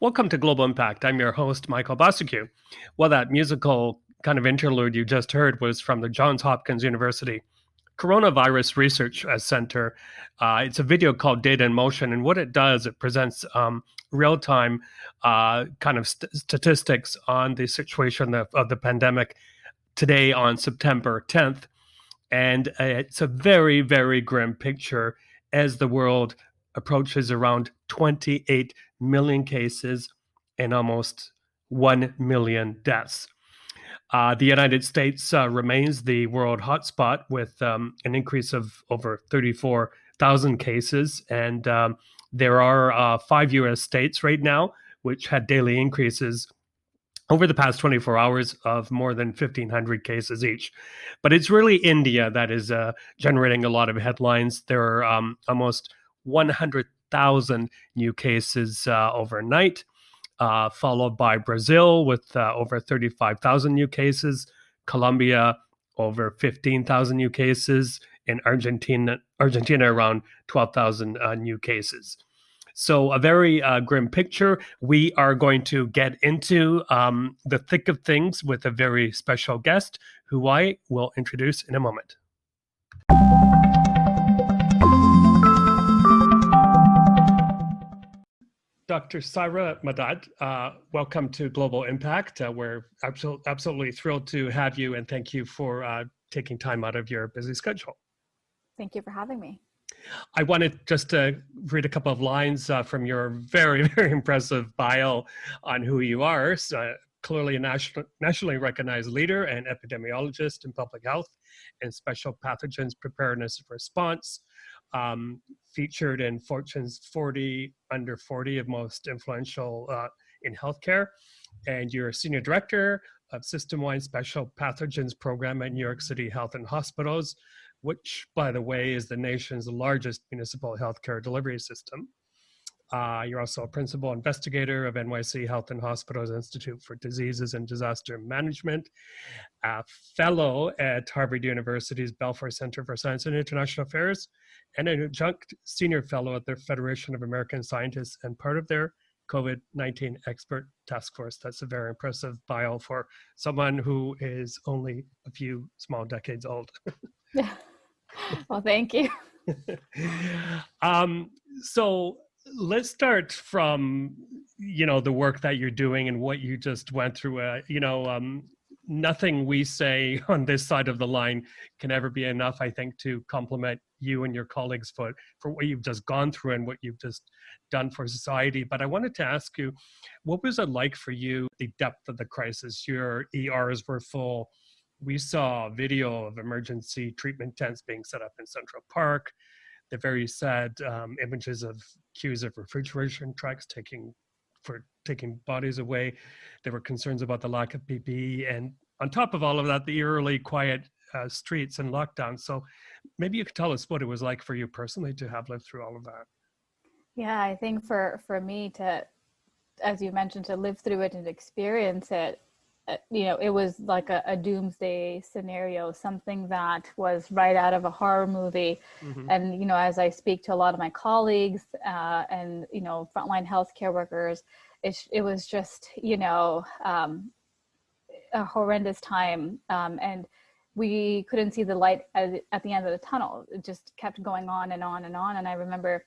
Welcome to Global Impact. I'm your host, Michael Bociurkiw. Well, that musical kind of interlude you just heard was from the Johns Hopkins University Coronavirus Research Center. It's a video called Data in Motion, and what it does, it presents real-time kind of statistics on the situation of the pandemic today on September 10th. And it's a very, very grim picture as the world approaches around 28 million cases and almost 1 million deaths. The United States remains the world hotspot with an increase of over 34,000 cases. And there are 5 U.S. states right now which had daily increases over the past 24 hours of more than 1,500 cases each. But it's really India that is generating a lot of headlines. There are almost 100,000 new cases overnight, followed by Brazil with over 35,000 new cases, Colombia over 15,000 new cases, and Argentina around 12,000 new cases. So a very grim picture. We are going to get into the thick of things with a very special guest who I will introduce in a moment. Dr. Saira Madad, welcome to Global Impact. We're absolutely thrilled to have you, and thank you for taking time out of your busy schedule. Thank you for having me. I wanted just to read a couple of lines from your very, very impressive bio on who you are. So, clearly a nationally recognized leader and epidemiologist in public health and special pathogens preparedness and response. Featured in Fortune's 40 under 40 of most influential in healthcare. And you're a senior director of system-wide special pathogens program at New York City Health and Hospitals, which, by the way, is the nation's largest municipal healthcare delivery system. You're also a principal investigator of NYC Health and Hospitals Institute for Diseases and Disaster Management, a fellow at Harvard University's Belfer Center for Science and International Affairs, and an adjunct senior fellow at the Federation of American Scientists and part of their COVID-19 expert task force. That's a very impressive bio for someone who is only a few small decades old. Yeah. Well, thank you. So let's start from, the work that you're doing and what you just went through. Nothing we say on this side of the line can ever be enough, I think, to compliment you and your colleagues for what you've just gone through and what you've just done for society. But I wanted to ask you, what was it like for you, the depth of the crisis? Your ERs were full. We saw video of emergency treatment tents being set up in Central Park, the very sad images of queues of refrigeration trucks taking bodies away. There were concerns about the lack of PPE. And on top of all of that, the eerily quiet streets and lockdown. So maybe you could tell us what it was like for you personally to have lived through all of that. Yeah, I think for me to, as you mentioned, to live through it and experience it, it was like a doomsday scenario, something that was right out of a horror movie. Mm-hmm. And, as I speak to a lot of my colleagues and, frontline healthcare workers, it was just, a horrendous time. And we couldn't see the light at the end of the tunnel. It just kept going on and on and on. And I remember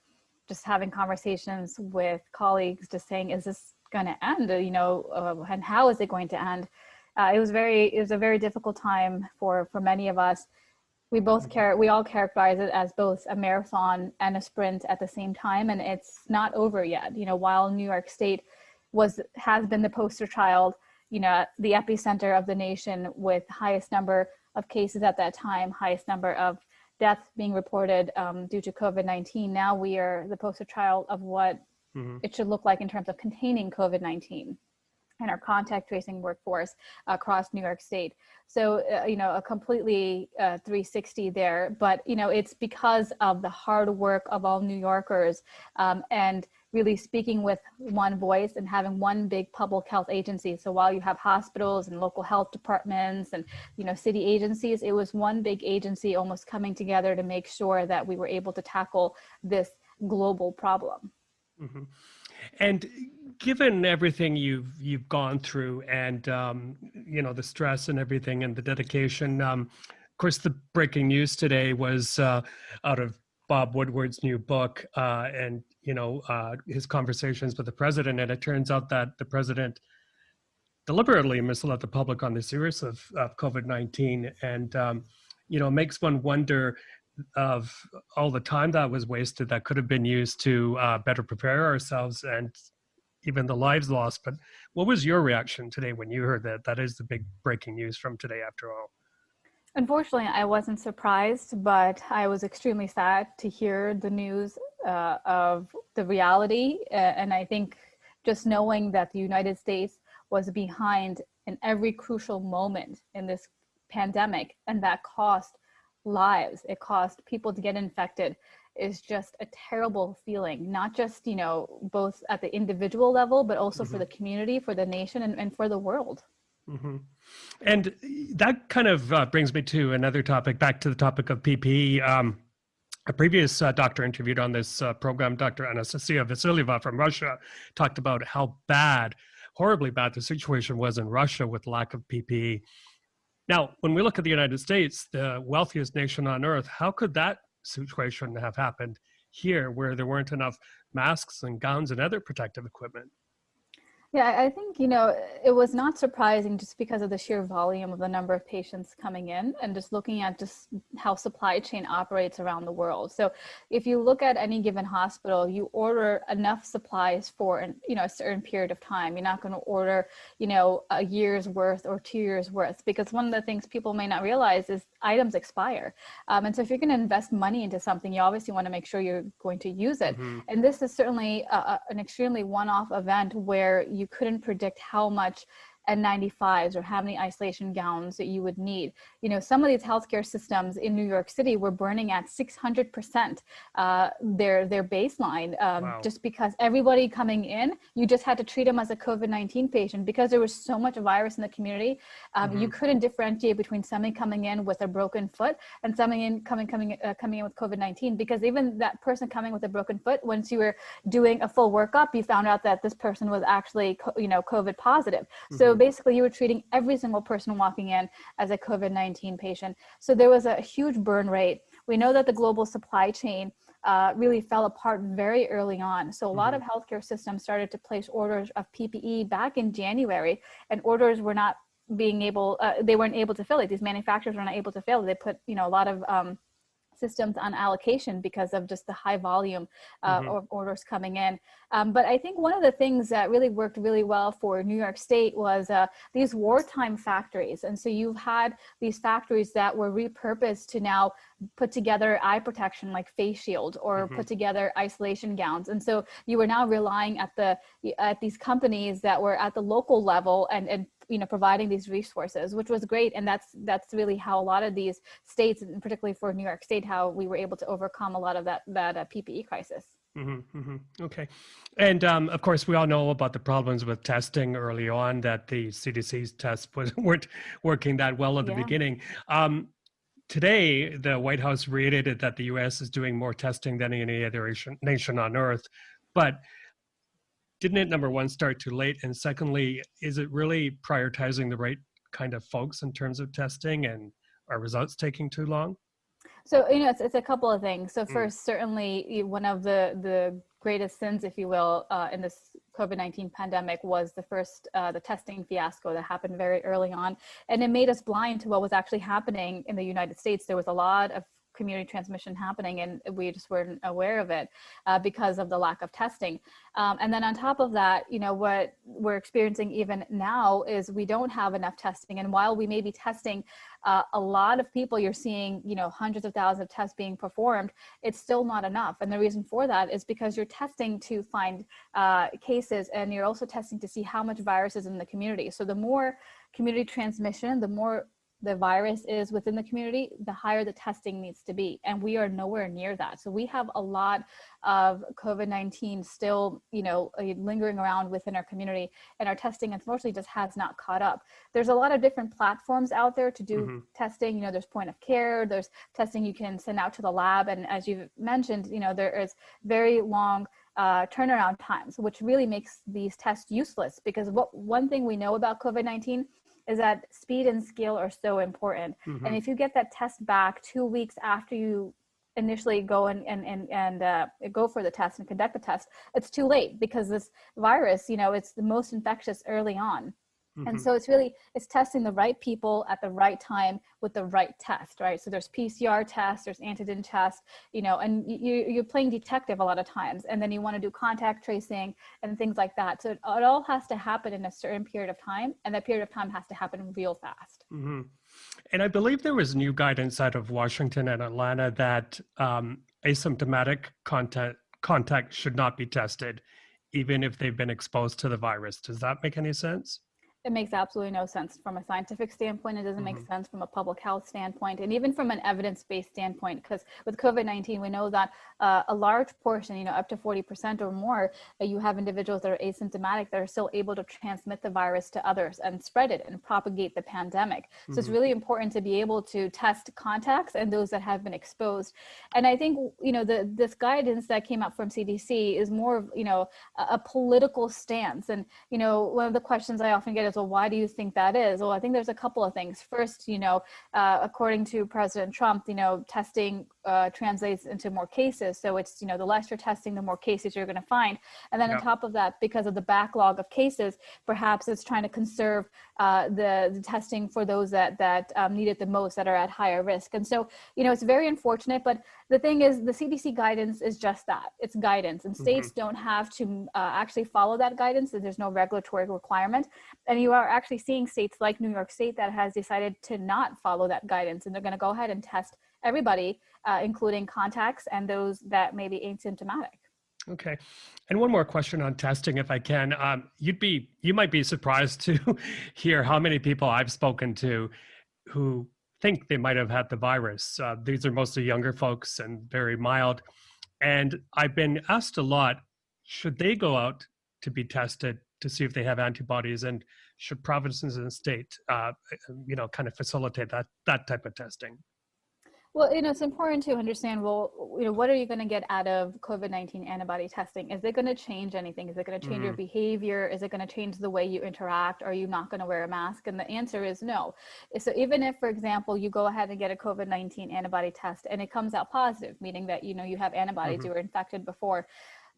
just having conversations with colleagues just saying, is this going to end, and how is it going to end? It was a very difficult time for many of us. We all characterize it as both a marathon and a sprint at the same time, and it's not over yet. While New York State has been the poster child, the epicenter of the nation with highest number of cases at that time, highest number of deaths being reported due to COVID-19. Now we are the poster child of what it should look like in terms of containing COVID-19 and our contact tracing workforce across New York State. So, a completely 360 there, but, it's because of the hard work of all New Yorkers and really speaking with one voice and having one big public health agency. So while you have hospitals and local health departments and, city agencies, it was one big agency almost coming together to make sure that we were able to tackle this global problem. Mm-hmm. And given everything you've gone through, and the stress and everything, and the dedication, of course, the breaking news today was out of Bob Woodward's new book, and his conversations with the president. And it turns out that the president deliberately misled the public on the seriousness of COVID-19, and makes one wonder of all the time that was wasted that could have been used to better prepare ourselves, and even the lives lost. But what was your reaction today when you heard that? That is the big breaking news from today, after all. Unfortunately, I wasn't surprised, but I was extremely sad to hear the news of the reality. And I think just knowing that the United States was behind in every crucial moment in this pandemic, and that cost lives, it cost people to get infected, is just a terrible feeling, not just, both at the individual level, but also for the community, for the nation, and for the world. Mm-hmm. And that kind of brings me to another topic, back to the topic of PPE. A previous doctor interviewed on this program, Dr. Anastasia Vasilyeva from Russia, talked about how horribly bad the situation was in Russia with lack of PPE. Now, when we look at the United States, the wealthiest nation on earth, how could that situation have happened here where there weren't enough masks and gowns and other protective equipment? Yeah, I think, it was not surprising just because of the sheer volume of the number of patients coming in, and just looking at just how supply chain operates around the world. So if you look at any given hospital, you order enough supplies for a certain period of time. You're not going to order, a year's worth or 2 years worth, because one of the things people may not realize is items expire. And so if you're going to invest money into something, you obviously want to make sure you're going to use it. Mm-hmm. And this is certainly an extremely one-off event where you couldn't predict how much N95s or how many isolation gowns that you would need. Some of these healthcare systems in New York City were burning at 600% their baseline, wow. Just because everybody coming in, you just had to treat them as a COVID-19 patient because there was so much virus in the community. You couldn't differentiate between somebody coming in with a broken foot and somebody coming in with COVID-19, because even that person coming with a broken foot, once you were doing a full workup, you found out that this person was actually COVID positive. So basically you were treating every single person walking in as a COVID-19 patient. So there was a huge burn rate. We know that the global supply chain really fell apart very early on. So a lot of healthcare systems started to place orders of PPE back in January, and orders were not they weren't able to fill it. These manufacturers were not able to fill it. They put, a lot of systems on allocation because of just the high volume of orders coming in. But I think one of the things that really worked really well for New York State was these wartime factories. And so you've had these factories that were repurposed to now put together eye protection like face shield, or put together isolation gowns. And so you were now relying at these companies that were at the local level and providing these resources, which was great. And that's really how a lot of these states, and particularly for New York State, how we were able to overcome a lot of that PPE crisis. Okay. And of course, we all know about the problems with testing early on, that the CDC's tests weren't working that well at the beginning. Today, the White House reiterated that the U.S. is doing more testing than any other nation on earth. But didn't it, number one, start too late? And secondly, is it really prioritizing the right kind of folks in terms of testing, and are results taking too long? So, it's a couple of things. So first, certainly one of the greatest sins, if you will, in this COVID-19 pandemic was the testing fiasco that happened very early on. And it made us blind to what was actually happening in the United States. There was a lot of community transmission happening, and we just weren't aware of it because of the lack of testing. And then on top of that, what we're experiencing even now is we don't have enough testing. And while we may be testing a lot of people, you're seeing, hundreds of thousands of tests being performed, it's still not enough. And the reason for that is because you're testing to find cases, and you're also testing to see how much virus is in the community. So the more community transmission, the more the virus is within the community, the higher the testing needs to be. And we are nowhere near that. So we have a lot of COVID-19 still, lingering around within our community, and our testing, unfortunately, just has not caught up. There's a lot of different platforms out there to do testing. There's point of care, there's testing you can send out to the lab. And as you've mentioned, there is very long turnaround times, which really makes these tests useless, because one thing we know about COVID-19 is that speed and scale are so important. And if you get that test back 2 weeks after you initially go and go for the test and conduct the test, it's too late, because this virus, it's the most infectious early on. And so it's testing the right people at the right time with the right test, right? So there's PCR tests, there's antigen tests, and you're playing detective a lot of times. And then you want to do contact tracing and things like that. So it all has to happen in a certain period of time, and that period of time has to happen real fast. And I believe there was new guidance out of Washington and Atlanta that asymptomatic contact should not be tested, even if they've been exposed to the virus. Does that make any sense? It makes absolutely no sense from a scientific standpoint. It doesn't make sense from a public health standpoint, and even from an evidence-based standpoint, because with COVID-19, we know that a large portion, up to 40% or more, you have individuals that are asymptomatic that are still able to transmit the virus to others and spread it and propagate the pandemic. So it's really important to be able to test contacts and those that have been exposed. And I think, this guidance that came out from CDC is more of, a political stance. And, one of the questions I often get is, well, why do you think that is? Well, I think there's a couple of things. First, according to President Trump, testing translates into more cases. So it's, the less you're testing, the more cases you're going to find. And then on top of that, because of the backlog of cases, perhaps it's trying to conserve the testing for those that need it the most, that are at higher risk. And so, it's very unfortunate. But the thing is, the CDC guidance is just that. It's guidance. And states don't have to actually follow that guidance. And there's no regulatory requirement. And you are actually seeing states like New York State that has decided to not follow that guidance. And they're going to go ahead and test everybody, including contacts and those that may be asymptomatic. Okay. And one more question on testing, if I can. You might be surprised to hear how many people I've spoken to who think they might have had the virus. These are mostly younger folks and very mild. And I've been asked a lot, should they go out to be tested to see if they have antibodies, and should provinces and state, kind of facilitate that type of testing? Well, it's important to understand, what are you going to get out of COVID-19 antibody testing? Is it going to change anything? Is it going to change your behavior? Is it going to change the way you interact? Are you not going to wear a mask? And the answer is no. So even if, for example, you go ahead and get a COVID-19 antibody test and it comes out positive, meaning that, you have antibodies, you were infected before,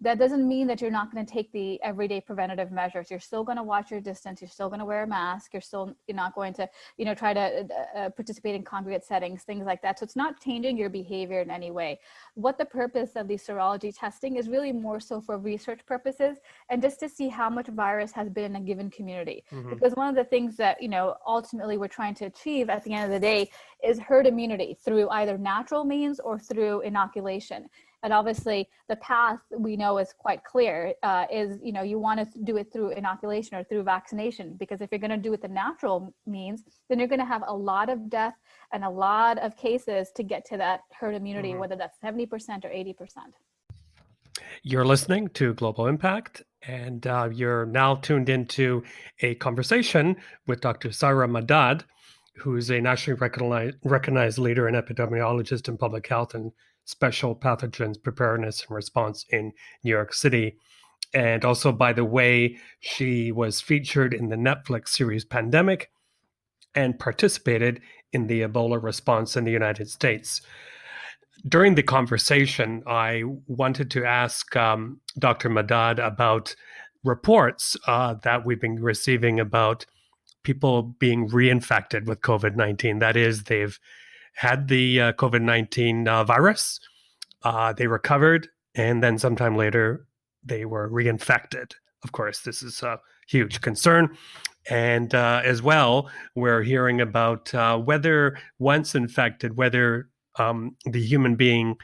that doesn't mean that you're not going to take the everyday preventative measures. You're still going to watch your distance. You're still going to wear a mask. You're not going to, try to participate in congregate settings, things like that. So it's not changing your behavior in any way. What the purpose of the serology testing is really more so for research purposes, and just to see how much virus has been in a given community. Because one of the things that, ultimately we're trying to achieve at the end of the day is herd immunity through either natural means or through inoculation. And obviously the path we know is quite clear, is, you want to do it through inoculation or through vaccination, because if you're going to do it the natural means, then you're going to have a lot of death and a lot of cases to get to that herd immunity, whether that's 70% or 80%. You're listening to Global Impact, and you're now tuned into a conversation with Dr. Sarah Madad, who's a nationally recognized leader and epidemiologist in public health and special pathogens preparedness and response in New York City. And also, by the way, she was featured in the Netflix series Pandemic and participated in the Ebola response in the United States. During the conversation, I wanted to ask Dr. Madad about reports that we've been receiving about people being reinfected with COVID-19. That is, they've had the COVID-19 virus, they recovered, and then sometime later they were reinfected. Of course, this is a huge concern. And as well, we're hearing about whether once infected, whether the human being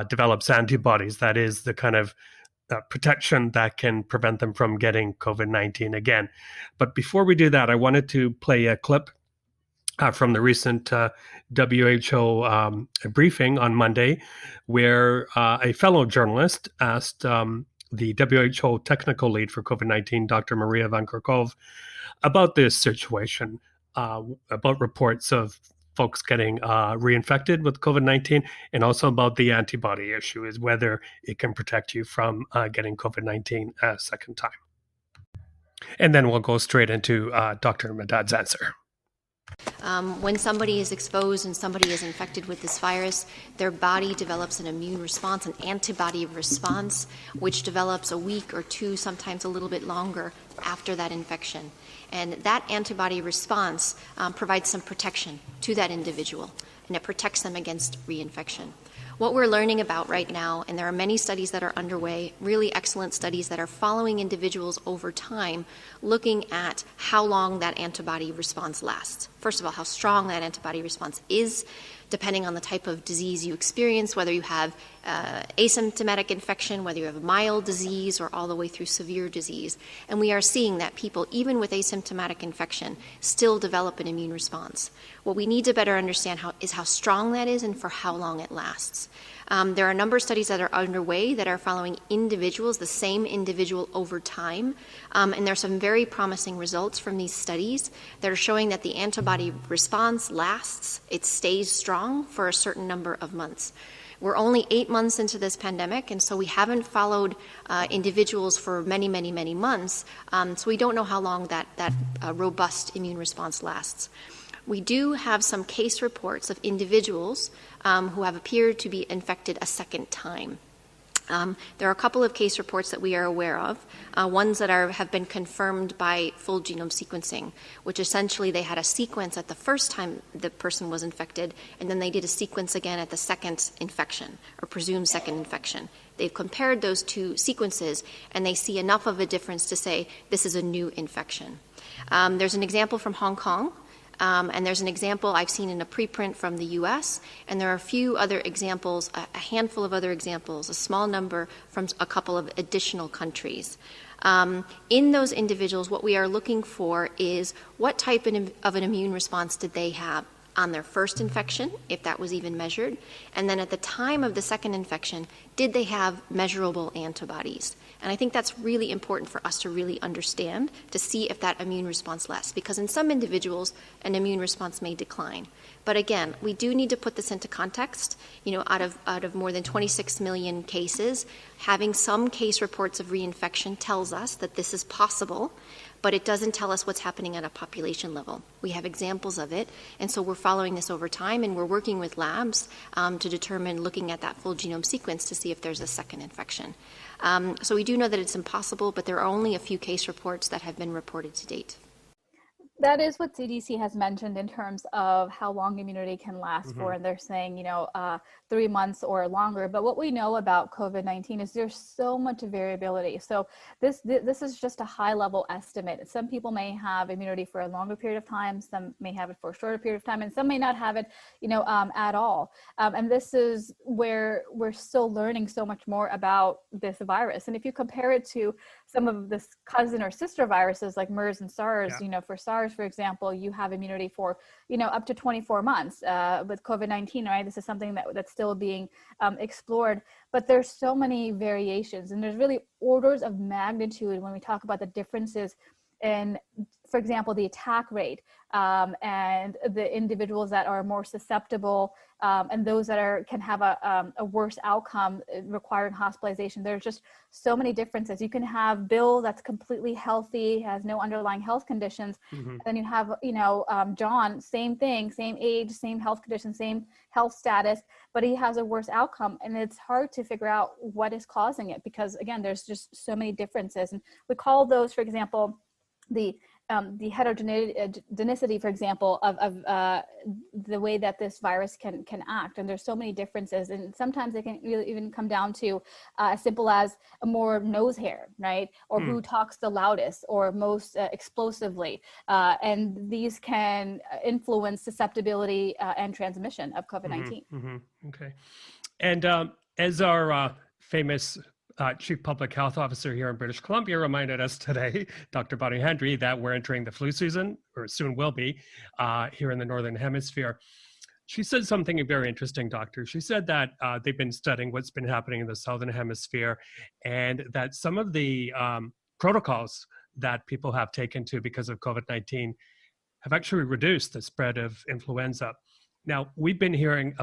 develops antibodies. That is the kind of protection that can prevent them from getting COVID-19 again. But before we do that, I wanted to play a clip from the recent WHO briefing on Monday, where a fellow journalist asked the WHO technical lead for COVID-19, Dr. Maria Van Kerkhove, about this situation, about reports of folks getting reinfected with COVID-19, and also about the antibody issue, is whether it can protect you from getting COVID-19 a second time. And then we'll go straight into Dr. Madad's answer. When somebody is exposed and somebody is infected with this virus, their body develops an immune response, an antibody response, which develops a week or two, sometimes a little bit longer after that infection. And that antibody response provides some protection to that individual, and it protects them against reinfection. What we're learning about right now, and there are many studies that are underway, really excellent studies that are following individuals over time, looking at how long that antibody response lasts. First of all, how strong that antibody response is, depending on the type of disease you experience, whether you have asymptomatic infection, whether you have a mild disease, or all the way through severe disease. And we are seeing that people, even with asymptomatic infection, still develop an immune response. What we need to better understand is how strong that is and for how long it lasts. There are a number of studies that are underway that are following individuals, the same individual over time, and there are some very promising results from these studies that are showing that the antibody response lasts, it stays strong for a certain number of months. We're only 8 months into this pandemic, and so we haven't followed individuals for many, many, many months, so we don't know how long that robust immune response lasts. We do have some case reports of individuals who have appeared to be infected a second time. There are a couple of case reports that we are aware of, ones that have been confirmed by full genome sequencing, which essentially they had a sequence at the first time the person was infected, and then they did a sequence again at the second infection, or presumed second infection. They've compared those two sequences, and they see enough of a difference to say this is a new infection. There's an example from Hong Kong, and there's an example I've seen in a preprint from the US, and there are a few other examples, a handful of other examples, a small number from a couple of additional countries. In those individuals, what we are looking for is what type of an immune response did they have on their first infection, if that was even measured, and then at the time of the second infection, did they have measurable antibodies? And I think that's really important for us to really understand, to see if that immune response lasts, because in some individuals, an immune response may decline. But again, we do need to put this into context. Out of more than 26 million cases, having some case reports of reinfection tells us that this is possible, but it doesn't tell us what's happening at a population level. We have examples of it, and so we're following this over time, and we're working with labs to determine, looking at that full genome sequence to see if there's a second infection. So we do know that it's impossible, but there are only a few case reports that have been reported to date. That is what CDC has mentioned in terms of how long immunity can last for, and they're saying, 3 months or longer. But what we know about COVID-19 is there's so much variability. So this is just a high level estimate. Some people may have immunity for a longer period of time, some may have it for a shorter period of time, and some may not have it, at all. And this is where we're still learning so much more about this virus. And if you compare it to some of this cousin or sister viruses like MERS and SARS, for SARS, for example, you have immunity for, up to 24 months. With COVID-19, right? This is something that's still being explored, but there's so many variations, and there's really orders of magnitude when we talk about the differences in, for example, the attack rate, and the individuals that are more susceptible, and those that can have a worse outcome requiring hospitalization. There's just so many differences. You can have Bill that's completely healthy, has no underlying health conditions. And then you have, John, same thing, same age, same health condition, same health status, but he has a worse outcome. And it's hard to figure out what is causing it because, again, there's just so many differences. And we call those, for example, the heterogeneity, for example, of the way that this virus can act. And there's so many differences. And sometimes it can really even come down to as simple as a more nose hair, right? Or who talks the loudest or most explosively. And these can influence susceptibility and transmission of COVID-19. Okay. And as our famous Chief Public Health Officer here in British Columbia reminded us today, Dr. Bonnie Hendry, that we're entering the flu season, or soon will be, here in the Northern Hemisphere. She said something very interesting, Doctor. She said that they've been studying what's been happening in the Southern Hemisphere and that some of the protocols that people have taken to because of COVID-19 have actually reduced the spread of influenza. Now, we've been hearing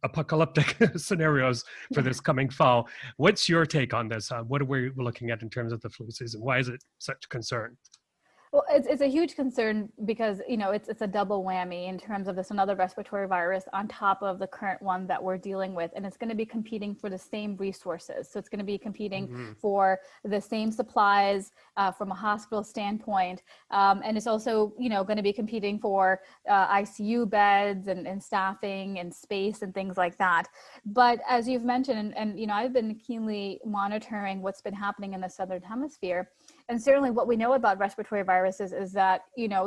apocalyptic scenarios for this coming fall. What's your take on this? What are we looking at in terms of the flu season? Why is it such concern? Well, it's a huge concern because, it's a double whammy in terms of this another respiratory virus on top of the current one that we're dealing with. And it's going to be competing for the same resources. So it's going to be competing for the same supplies from a hospital standpoint. And it's also, going to be competing for ICU beds and staffing and space and things like that. But as you've mentioned, and I've been keenly monitoring what's been happening in the Southern Hemisphere. And certainly what we know about respiratory viruses is that,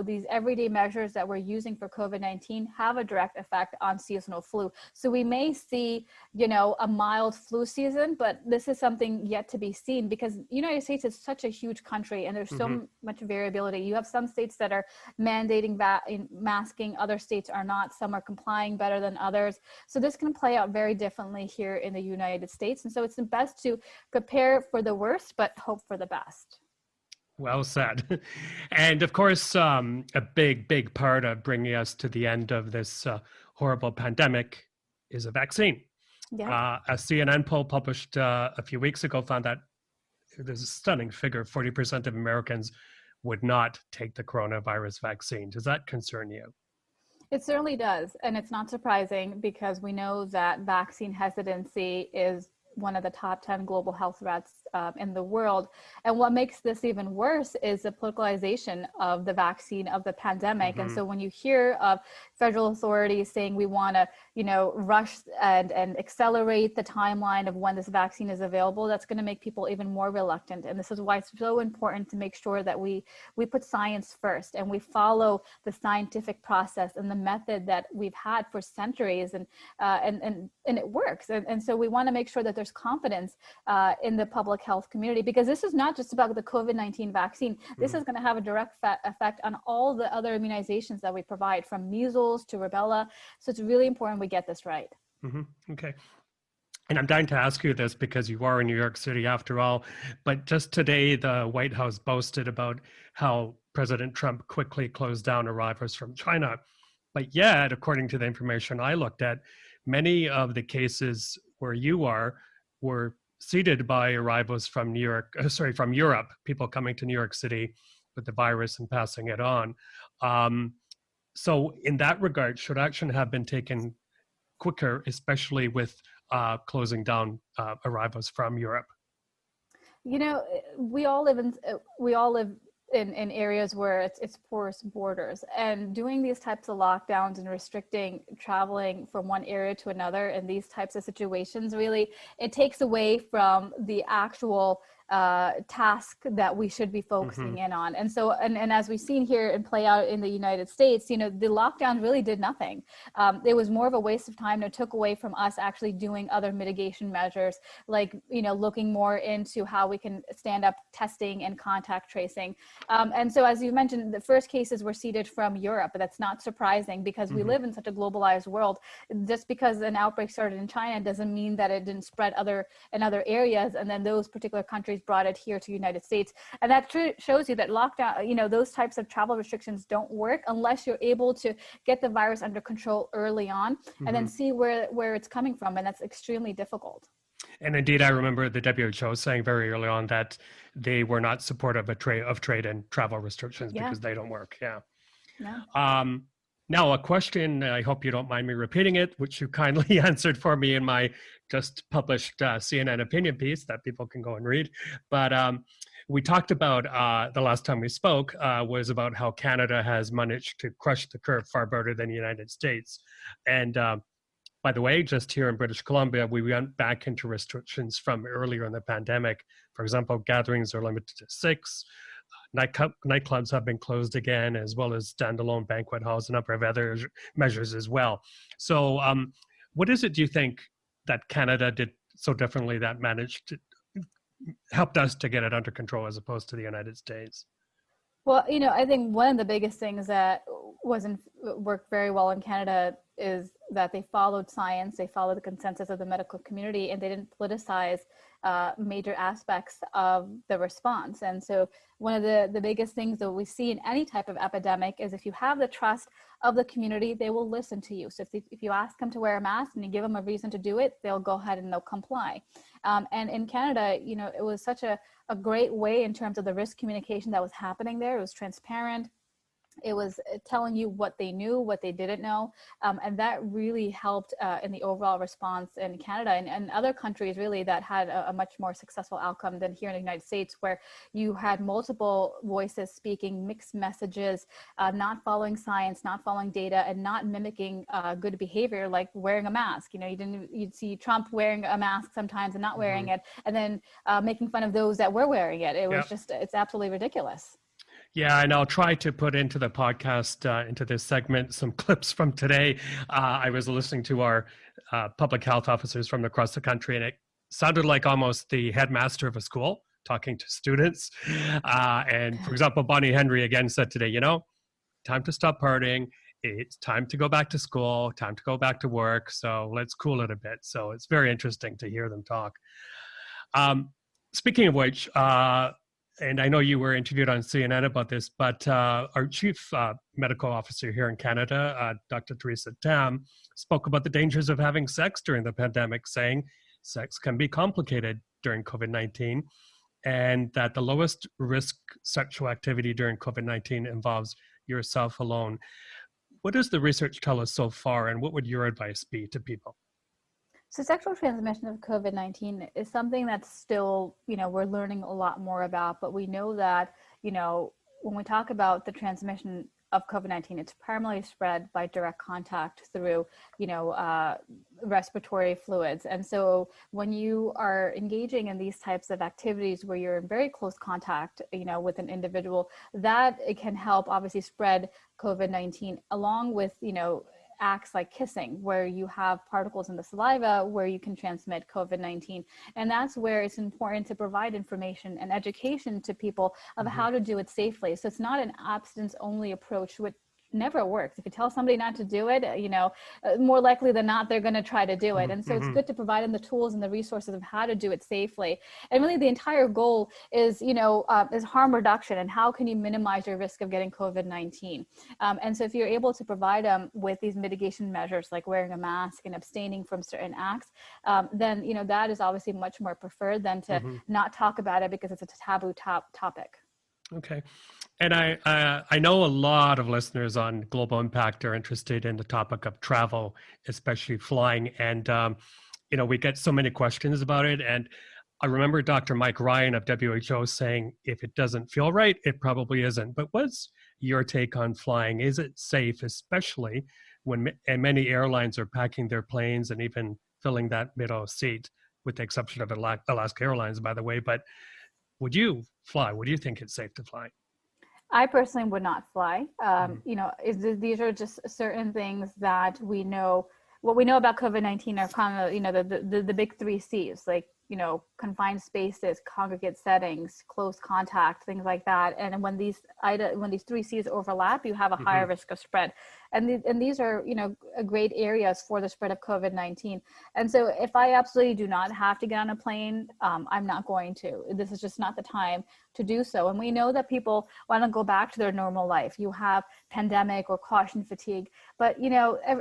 these everyday measures that we're using for COVID-19 have a direct effect on seasonal flu. So we may see, a mild flu season, but this is something yet to be seen because the United States is such a huge country and there's so much variability. You have some states that are mandating masking, other states are not, some are complying better than others. So this can play out very differently here in the United States. And so it's best to prepare for the worst, but hope for the best. Well said. And of course, a big part of bringing us to the end of this horrible pandemic is a vaccine. Yeah. A CNN poll published a few weeks ago found that there's a stunning figure, 40% of Americans would not take the coronavirus vaccine. Does that concern you? It certainly does. And it's not surprising because we know that vaccine hesitancy is one of the top 10 global health threats in the world. And what makes this even worse is the politicalization of the vaccine, of the pandemic. And so when you hear of federal authorities saying we want to, rush and accelerate the timeline of when this vaccine is available, that's going to make people even more reluctant. And this is why it's so important to make sure that we put science first and we follow the scientific process and the method that we've had for centuries, and it works. And so we want to make sure that there's confidence in the public health community, because this is not just about the COVID-19 vaccine. This is going to have a direct effect on all the other immunizations that we provide, from measles to rubella. So it's really important we get this right. Okay. And I'm dying to ask you this because you are in New York City after all, but just today the White House boasted about how President Trump quickly closed down arrivals from China. But yet, according to the information I looked at, many of the cases where you are were seeded by arrivals from from Europe, people coming to New York City with the virus and passing it on. So in that regard, should action have been taken quicker, especially with closing down arrivals from Europe? We all live in areas where it's porous borders, and doing these types of lockdowns and restricting traveling from one area to another in these types of situations, really, it takes away from the actual task that we should be focusing in on. And so, and as we've seen here and play out in the United States, the lockdown really did nothing. It was more of a waste of time. It took away from us actually doing other mitigation measures, like, looking more into how we can stand up testing and contact tracing. And so, as you mentioned, the first cases were seeded from Europe, but that's not surprising because we live in such a globalized world. Just because an outbreak started in China doesn't mean that it didn't spread in other areas, and then those particular countries countries brought it here to the United States. And that shows you that lockdown, those types of travel restrictions don't work unless you're able to get the virus under control early on and then see where it's coming from. And that's extremely difficult. And indeed, I remember the WHO saying very early on that they were not supportive of trade and travel restrictions because they don't work. Yeah. Now, a question, I hope you don't mind me repeating it, which you kindly answered for me in my just published CNN opinion piece that people can go and read. But we talked about, the last time we spoke, was about how Canada has managed to crush the curve far better than the United States. And by the way, just here in British Columbia, we went back into restrictions from earlier in the pandemic. For example, gatherings are limited to 6. Nightclubs have been closed again, as well as standalone banquet halls, a number of other measures as well. So what is it, do you think, that Canada did so differently that helped us to get it under control as opposed to the United States? Well, I think one of the biggest things that worked very well in Canada is that they followed science, they followed the consensus of the medical community, and they didn't politicize major aspects of the response. And so one of the biggest things that we see in any type of epidemic is if you have the trust of the community, they will listen to you. So if you ask them to wear a mask and you give them a reason to do it, they'll go ahead and they'll comply. And in Canada, it was such a great way in terms of the risk communication that was happening there. It was transparent. It was telling you what they knew, what they didn't know. And that really helped in the overall response in Canada and other countries really that had a much more successful outcome than here in the United States, where you had multiple voices speaking mixed messages, not following science, not following data, and not mimicking good behavior like wearing a mask. You'd see Trump wearing a mask sometimes and not wearing it, and then making fun of those that were wearing it. It was just, it's absolutely ridiculous. Yeah, and I'll try to put into the podcast, into this segment, some clips from today. I was listening to our public health officers from across the country, and it sounded like almost the headmaster of a school talking to students. And for example, Bonnie Henry again said today, time to stop partying. It's time to go back to school, time to go back to work. So let's cool it a bit. So it's very interesting to hear them talk. Speaking of which, and I know you were interviewed on CNN about this, but our chief medical officer here in Canada, Dr. Theresa Tam, spoke about the dangers of having sex during the pandemic, saying sex can be complicated during COVID-19, and that the lowest risk sexual activity during COVID-19 involves yourself alone. What does the research tell us so far, and what would your advice be to people? So sexual transmission of COVID-19 is something that's still, we're learning a lot more about, but we know that, when we talk about the transmission of COVID-19, it's primarily spread by direct contact through, respiratory fluids. And so when you are engaging in these types of activities where you're in very close contact, with an individual, that it can help obviously spread COVID-19 along with, acts like kissing, where you have particles in the saliva where you can transmit COVID-19. And that's where it's important to provide information and education to people of how to do it safely. So it's not an abstinence only approach, which never works. If you tell somebody not to do it, more likely than not, they're going to try to do it. And so it's good to provide them the tools and the resources of how to do it safely. And really the entire goal is, is harm reduction and how can you minimize your risk of getting COVID-19. And so if you're able to provide them with these mitigation measures, like wearing a mask and abstaining from certain acts, then, that is obviously much more preferred than to not talk about it because it's a taboo topic. Okay. And I know a lot of listeners on Global Impact are interested in the topic of travel, especially flying. And, we get so many questions about it. And I remember Dr. Mike Ryan of WHO saying, if it doesn't feel right, it probably isn't. But what's your take on flying? Is it safe, especially when many airlines are packing their planes and even filling that middle seat, with the exception of Alaska Airlines, by the way? But would you fly? Would you think it's safe to fly? I personally would not fly. These are just certain things that we know. What we know about COVID-19 are kind of, the big 3 C's, like confined spaces, congregate settings, close contact, things like that. And when these three C's overlap, you have a higher risk of spread. And these are, great areas for the spread of COVID-19. And so if I absolutely do not have to get on a plane, I'm not going to. This is just not the time to do so. And we know that people want to go back to their normal life. You have pandemic or caution fatigue, but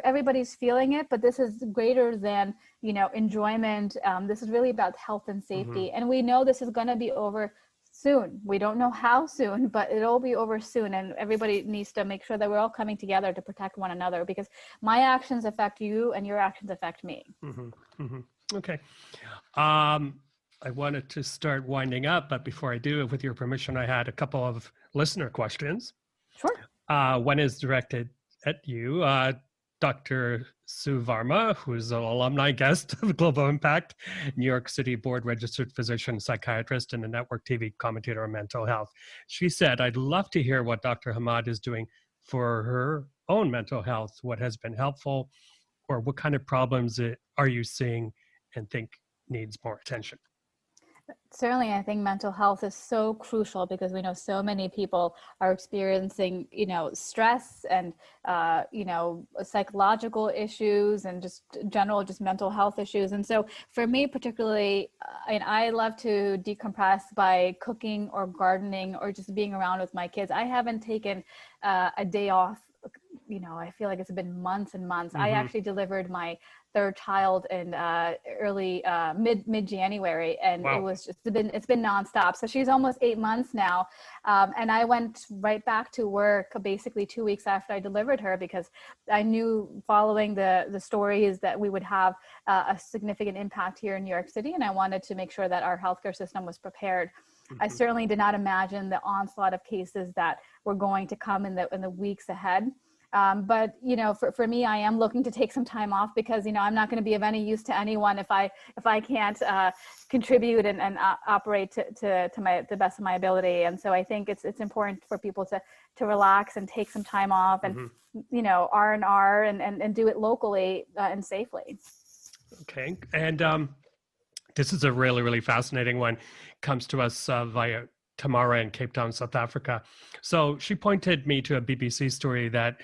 everybody's feeling it, but this is greater than enjoyment. This is really about health and safety. And we know this is going to be over soon. We don't know how soon, but it'll be over soon. And everybody needs to make sure that we're all coming together to protect one another, because my actions affect you and your actions affect me. Okay. I wanted to start winding up, but before I do, with your permission, I had a couple of listener questions. Sure. One is directed at you, Dr. Sue Varma, who's an alumni guest of Global Impact, New York City board registered physician, psychiatrist, and a network TV commentator on mental health. She said, I'd love to hear what Dr. Hamad is doing for her own mental health, what has been helpful, or what kind of problems are you seeing and think needs more attention? Certainly, I think mental health is so crucial because we know so many people are experiencing, stress and, psychological issues and just mental health issues. And so for me particularly, I love to decompress by cooking or gardening or just being around with my kids. I haven't taken a day off. I feel like it's been months and months. I actually delivered my third child in early mid-January, and wow. It's been nonstop. So she's almost 8 months now, and I went right back to work basically 2 weeks after I delivered her, because I knew following the stories that we would have a significant impact here in New York City, and I wanted to make sure that our healthcare system was prepared. I certainly did not imagine the onslaught of cases that were going to come in the weeks ahead. But for me, I am looking to take some time off because I'm not going to be of any use to anyone if I can't contribute and operate to the best of my ability. And so I think it's important for people to relax and take some time off and R&R and do it locally and safely. Okay, and this is a really, really fascinating one. Comes to us via Tamara in Cape Town, South Africa. So she pointed me to a BBC story that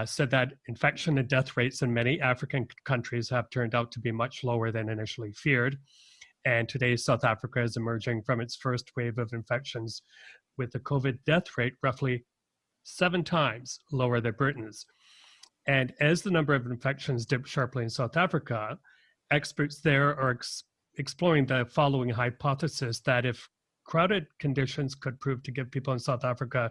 said that infection and death rates in many African countries have turned out to be much lower than initially feared. And today, South Africa is emerging from its first wave of infections with the COVID death rate roughly 7 times lower than Britain's. And as the number of infections dipped sharply in South Africa, experts there are exploring the following hypothesis, that if crowded conditions could prove to give people in South Africa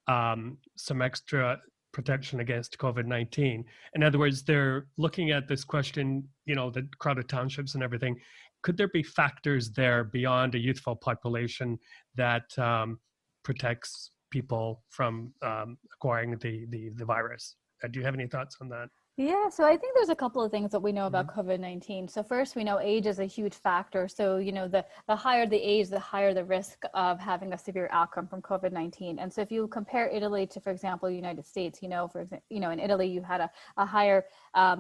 some extra protection against COVID-19. In other words, they're looking at this question, the crowded townships and everything. Could there be factors there beyond a youthful population that protects people from acquiring the virus? Do you have any thoughts on that? Yeah, so I think there's a couple of things that we know about COVID-19. So first, we know age is a huge factor. So, the higher the age, the higher the risk of having a severe outcome from COVID-19. And so if you compare Italy to, for example, United States, in Italy, you had a higher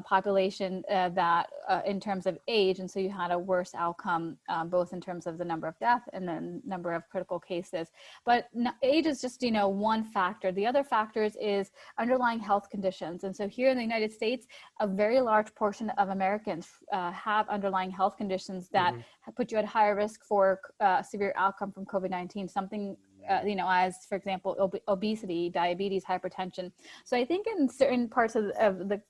population that in terms of age. And so you had a worse outcome, both in terms of the number of deaths and then number of critical cases. But age is just, one factor. The other factors is underlying health conditions. And so here in the United States, a very large portion of Americans have underlying health conditions that put you at higher risk for severe outcome from COVID-19, something as, for example, obesity, diabetes, hypertension. So I think in certain parts of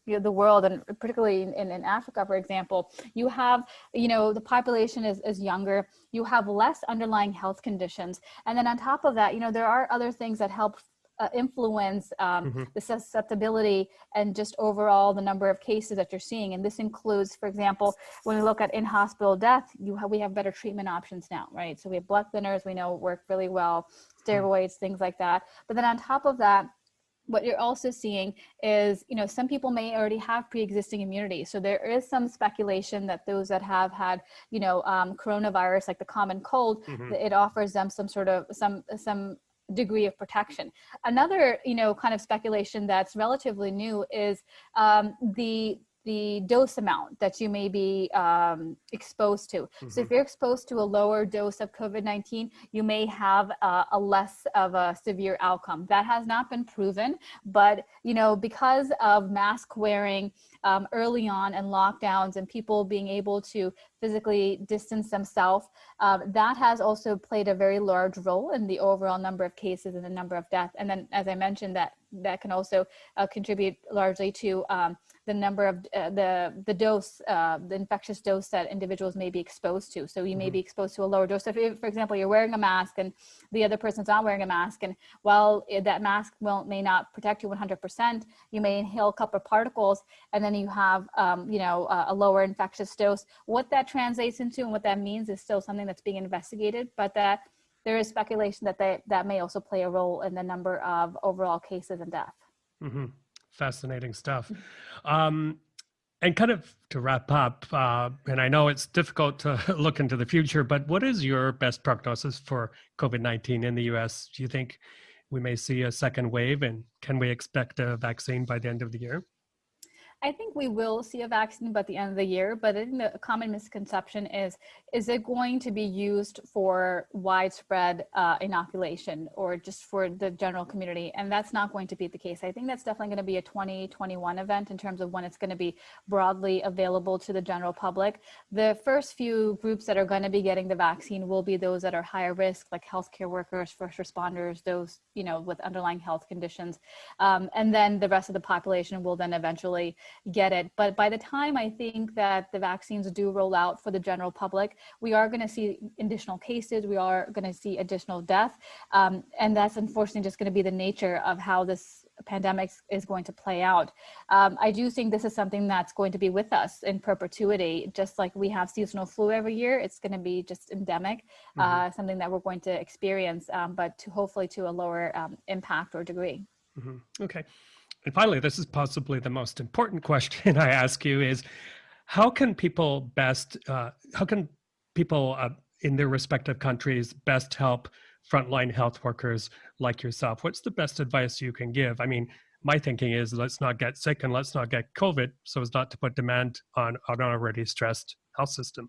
the world, and particularly in Africa, for example, you have, the population is younger, you have less underlying health conditions. And then on top of that, there are other things that help influence the susceptibility and just overall the number of cases that you're seeing. And this includes, for example, when we look at in-hospital death, we have better treatment options now, right? So we have blood thinners, we know work really well, steroids, things like that. But then on top of that, what you're also seeing is, some people may already have pre-existing immunity. So there is some speculation that those that have had, coronavirus, like the common cold, it offers them some sort of some degree of protection. Another, kind of speculation that's relatively new is the the dose amount that you may be exposed to. So if you're exposed to a lower dose of COVID-19, you may have a less of a severe outcome. That has not been proven, but because of mask wearing early on and lockdowns and people being able to physically distance themselves, that has also played a very large role in the overall number of cases and the number of deaths. And then, as I mentioned, that can also contribute largely to the number of the dose, the infectious dose that individuals may be exposed to. So you may be exposed to a lower dose. So if, for example, you're wearing a mask and the other person's not wearing a mask, and while that mask may not protect you 100%, you may inhale a couple of particles, and then you have a lower infectious dose. What that translates into and what that means is still something that's being investigated, but that there is speculation that may also play a role in the number of overall cases and death. Fascinating stuff. And kind of to wrap up, and I know it's difficult to look into the future, but what is your best prognosis for COVID-19 in the US? Do you think we may see a second wave, and can we expect a vaccine by the end of the year? I think we will see a vaccine by the end of the year, but I think the common misconception is it going to be used for widespread inoculation or just for the general community? And that's not going to be the case. I think that's definitely going to be a 2021 event in terms of when it's going to be broadly available to the general public. The first few groups that are going to be getting the vaccine will be those that are higher risk, like healthcare workers, first responders, those with underlying health conditions. And then the rest of the population will then eventually get it. But by the time I think that the vaccines do roll out for the general public, we are going to see additional cases, we are going to see additional death. And that's unfortunately just going to be the nature of how this pandemic is going to play out. I do think this is something that's going to be with us in perpetuity, just like we have seasonal flu every year. It's going to be just endemic, something that we're going to experience, but hopefully to a lower impact or degree. Okay. And finally, this is possibly the most important question I ask you is, how can people in their respective countries best help frontline health workers like yourself? What's the best advice you can give? I mean, my thinking is let's not get sick and let's not get COVID so as not to put demand on an already stressed health system.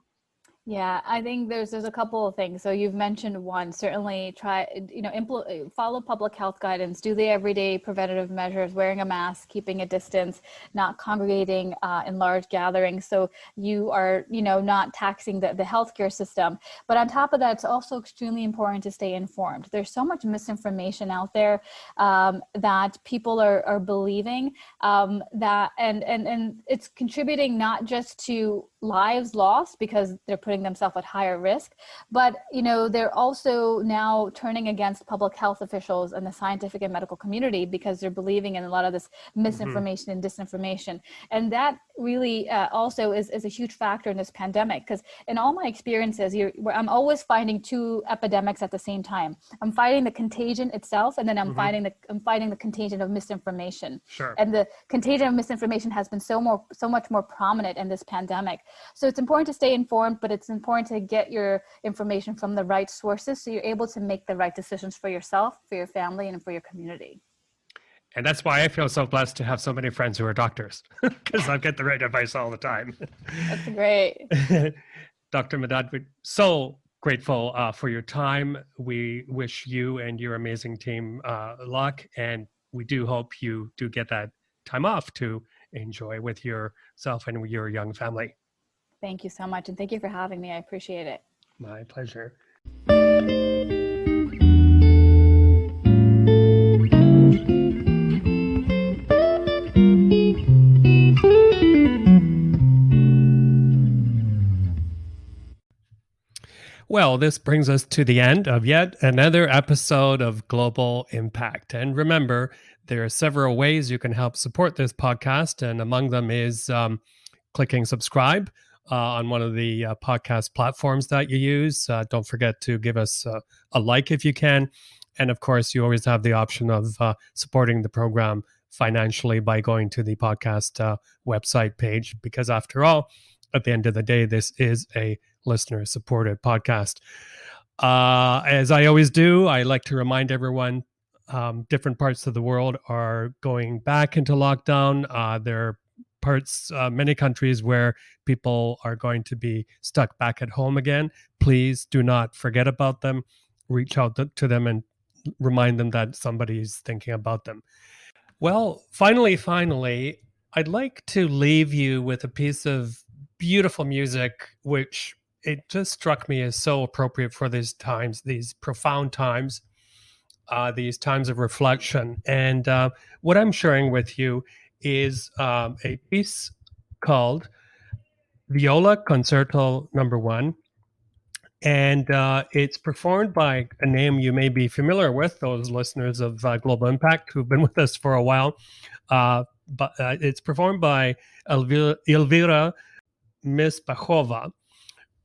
Yeah, I think there's a couple of things. So you've mentioned one, certainly try, follow public health guidance, do the everyday preventative measures, wearing a mask, keeping a distance, not congregating in large gatherings. So you are, not taxing the healthcare system. But on top of that, it's also extremely important to stay informed. There's so much misinformation out there that people are believing that, and it's contributing not just to lives lost because they're putting themselves at higher risk, but they're also now turning against public health officials and the scientific and medical community because they're believing in a lot of this misinformation and disinformation. And that really also is a huge factor in this pandemic, because in all my experiences, I'm always fighting two epidemics at the same time. I'm fighting the contagion itself, and then I'm fighting the contagion of misinformation. Sure. And the contagion of misinformation has been so much more prominent in this pandemic. So it's important to stay informed, but it's important to get your information from the right sources so you're able to make the right decisions for yourself, for your family, and for your community. And that's why I feel so blessed to have so many friends who are doctors, because I get the right advice all the time. That's great. Dr. Medad, we're so grateful for your time. We wish you and your amazing team luck, and we do hope you do get that time off to enjoy with yourself and your young family. Thank you so much, and thank you for having me. I appreciate it. My pleasure. Well, this brings us to the end of yet another episode of Global Impact. And remember, there are several ways you can help support this podcast, and among them is clicking subscribe on one of the podcast platforms that you use. Don't forget to give us a like if you can. And of course, you always have the option of supporting the program financially by going to the podcast website page, because after all, at the end of the day, this is a listener-supported podcast. As I always do, I like to remind everyone different parts of the world are going back into lockdown. There are parts, many countries where people are going to be stuck back at home again. Please do not forget about them. Reach out to them and remind them that somebody's thinking about them. Well, finally, I'd like to leave you with a piece of beautiful music, which it just struck me as so appropriate for these times, these profound times, these times of reflection. And what I'm sharing with you is a piece called Viola Concerto Number 1. And it's performed by a name you may be familiar with, those listeners of Global Impact who've been with us for a while. But it's performed by Elvira Mispachova,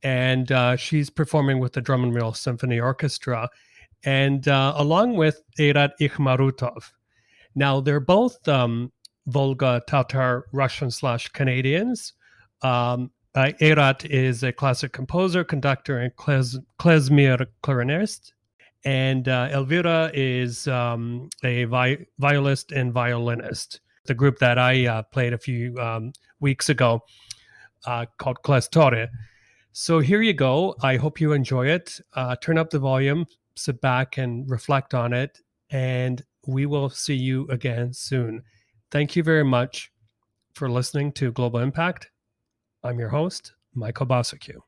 and she's performing with the Drum and Wheel Symphony Orchestra, and along with Eirat Ikhmarutov. Now, they're both Volga Tatar Russian/Canadians. Eirat is a classic composer, conductor, and klezmer clarinist. And Elvira is a violist and violinist. The group that I played a few weeks ago called Klestore. So here you go. I hope you enjoy it. Turn up the volume, sit back and reflect on it, and we will see you again soon. Thank you very much for listening to Global Impact. I'm your host, Michael Bociurkiw.